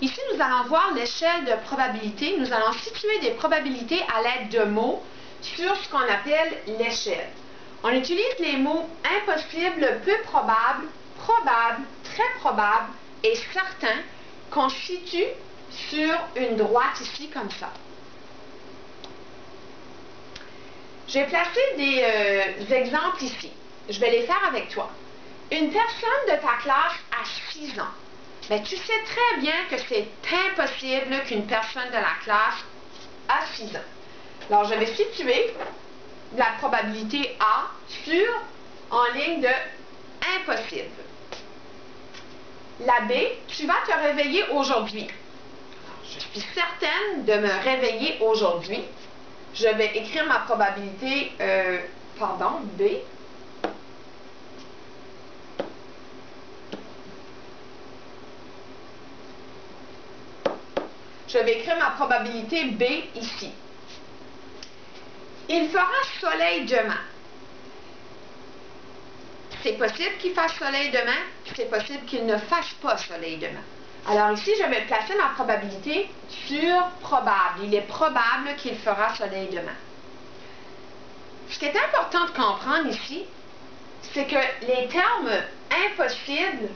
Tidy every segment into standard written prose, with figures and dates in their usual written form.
Ici, nous allons voir l'échelle de probabilité. Nous allons situer des probabilités à l'aide de mots sur ce qu'on appelle l'échelle. On utilise les mots impossible, peu probable, probable, très probable et certain qu'on situe sur une droite ici comme ça. J'ai placé des exemples ici. Je vais les faire avec toi. Une personne de ta classe a 6 ans. Mais tu sais très bien que c'est impossible qu'une personne de la classe a 6 ans. Alors, je vais situer la probabilité A en ligne de impossible. La B, tu vas te réveiller aujourd'hui. Je suis certaine de me réveiller aujourd'hui. Je vais écrire ma probabilité, B. Je vais écrire ma probabilité B ici. Il fera soleil demain. C'est possible qu'il fasse soleil demain, c'est possible qu'il ne fasse pas soleil demain. Alors ici, je vais placer ma probabilité sur probable. Il est probable qu'il fera soleil demain. Ce qui est important de comprendre ici, c'est que les termes impossibles,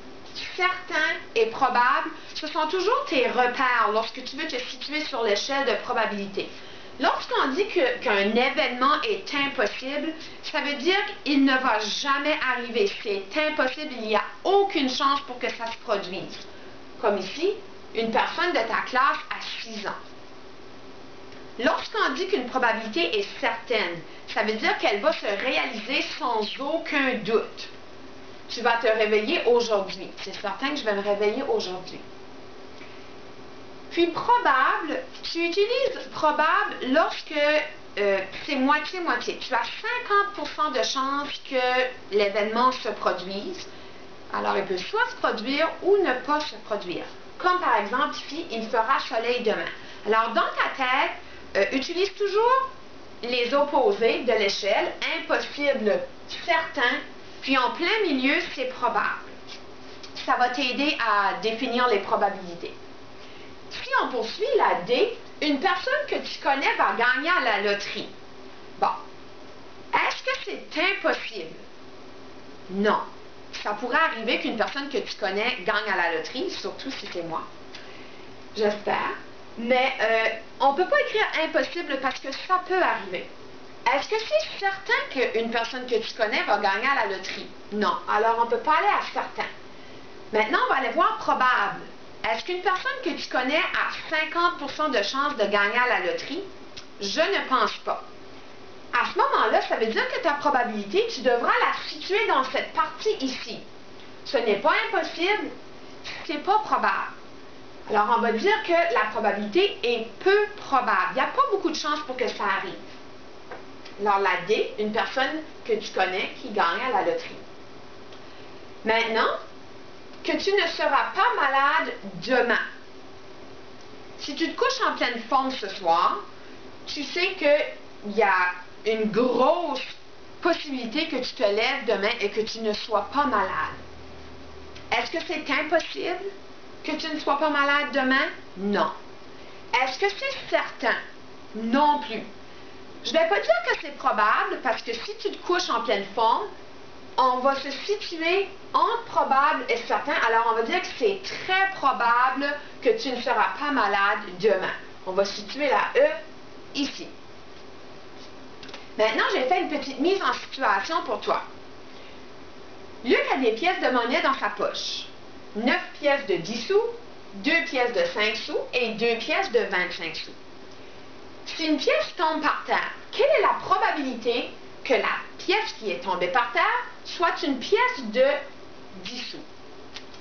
certain et probable, ce sont toujours tes repères lorsque tu veux te situer sur l'échelle de probabilité. Lorsqu'on dit qu'un événement est impossible, ça veut dire qu'il ne va jamais arriver. C'est impossible, il n'y a aucune chance pour que ça se produise. Comme ici, une personne de ta classe a 6 ans. Lorsqu'on dit qu'une probabilité est certaine, ça veut dire qu'elle va se réaliser sans aucun doute. Tu vas te réveiller aujourd'hui. C'est certain que je vais me réveiller aujourd'hui. Puis probable, tu utilises probable lorsque c'est moitié-moitié. Tu as 50% de chances que l'événement se produise. Alors, il peut soit se produire ou ne pas se produire. Comme par exemple ici, il fera soleil demain. Alors, dans ta tête, utilise toujours les opposés de l'échelle, impossible, certain, puis en plein milieu, c'est probable. Ça va t'aider à définir les probabilités. Si on poursuit la D, une personne que tu connais va gagner à la loterie. Bon, est-ce que c'est impossible? Non. Ça pourrait arriver qu'une personne que tu connais gagne à la loterie, surtout si c'est moi. J'espère. Mais on ne peut pas écrire impossible parce que ça peut arriver. Est-ce que c'est certain qu'une personne que tu connais va gagner à la loterie? Non. Alors, on ne peut pas aller à certain. Maintenant, on va aller voir probable. Est-ce qu'une personne que tu connais a 50% de chance de gagner à la loterie? Je ne pense pas. À ce moment-là, ça veut dire que ta probabilité, tu devras la situer dans cette partie ici. Ce n'est pas impossible, c'est pas probable. Alors, on va dire que la probabilité est peu probable. Il n'y a pas beaucoup de chances pour que ça arrive. Alors, la D, une personne que tu connais qui gagne à la loterie. Maintenant, que tu ne seras pas malade demain. Si tu te couches en pleine forme ce soir, tu sais qu'il y a une grosse possibilité que tu te lèves demain et que tu ne sois pas malade. Est-ce que c'est impossible que tu ne sois pas malade demain? Non. Est-ce que c'est certain? Non plus. Je ne vais pas dire que c'est probable parce que si tu te couches en pleine forme, on va se situer entre probable et certain. Alors, on va dire que c'est très probable que tu ne seras pas malade demain. On va situer la E ici. Maintenant, j'ai fait une petite mise en situation pour toi. Luc a des pièces de monnaie dans sa poche. 9 pièces de 10 sous, 2 pièces de 5 sous et 2 pièces de 25 sous. Si une pièce tombe par terre, quelle est la probabilité que la pièce qui est tombée par terre soit une pièce de 10 sous?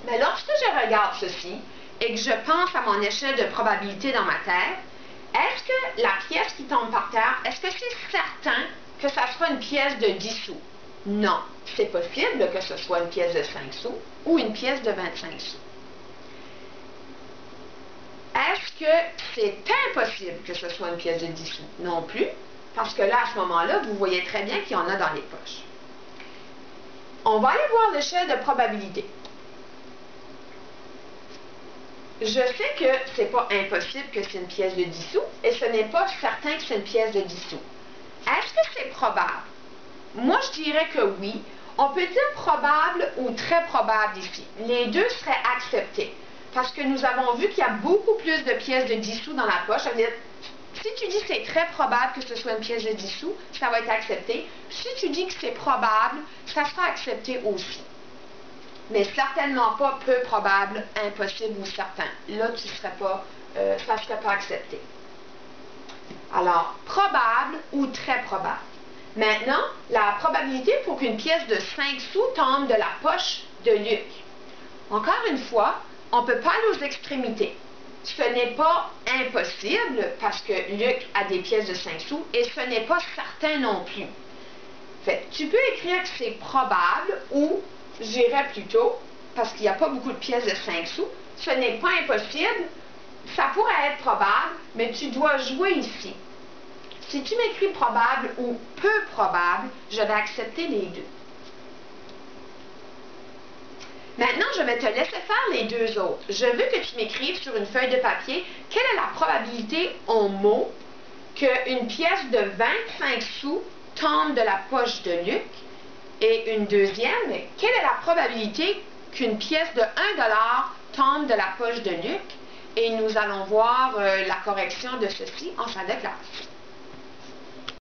Mais lorsque je regarde ceci et que je pense à mon échelle de probabilité dans ma tête, est-ce que la pièce qui tombe par terre, est-ce que c'est certain que ça sera une pièce de 10 sous? Non. C'est possible que ce soit une pièce de 5 sous ou une pièce de 25 sous. Est-ce que c'est impossible que ce soit une pièce de 10 sous? Non plus, parce que là, à ce moment-là, vous voyez très bien qu'il y en a dans les poches. On va aller voir l'échelle de probabilité. je sais que c'est pas impossible que c'est une pièce de 10 sous et ce n'est pas certain que c'est une pièce de 10 sous. Est-ce que c'est probable? Moi, je dirais que oui. On peut dire probable ou très probable ici. Les deux seraient acceptés. Parce que nous avons vu qu'il y a beaucoup plus de pièces de 10 sous dans la poche. Ça veut dire, si tu dis que c'est très probable que ce soit une pièce de 10 sous, ça va être accepté. Si tu dis que c'est probable, ça sera accepté aussi. Mais certainement pas peu probable, impossible ou certain. Là, ça ne serait pas accepté. Alors, probable ou très probable. Maintenant, la probabilité pour qu'une pièce de 5 sous tombe de la poche de Luc. Encore une fois, on ne peut pas aller aux extrémités. Ce n'est pas impossible parce que Luc a des pièces de 5 sous et ce n'est pas certain non plus. Fait, tu peux écrire que c'est probable ou, j'irais plutôt, parce qu'il n'y a pas beaucoup de pièces de 5 sous, ce n'est pas impossible, ça pourrait être probable, mais tu dois jouer ici. Si tu m'écris probable ou peu probable, je vais accepter les deux. Maintenant, je vais te laisser faire les deux autres. Je veux que tu m'écrives sur une feuille de papier quelle est la probabilité en mots qu'une pièce de 25 sous tombe de la poche de Luc. Et une deuxième, quelle est la probabilité qu'une pièce de 1 $ tombe de la poche de Luc? Et nous allons voir la correction de ceci en salle de classe.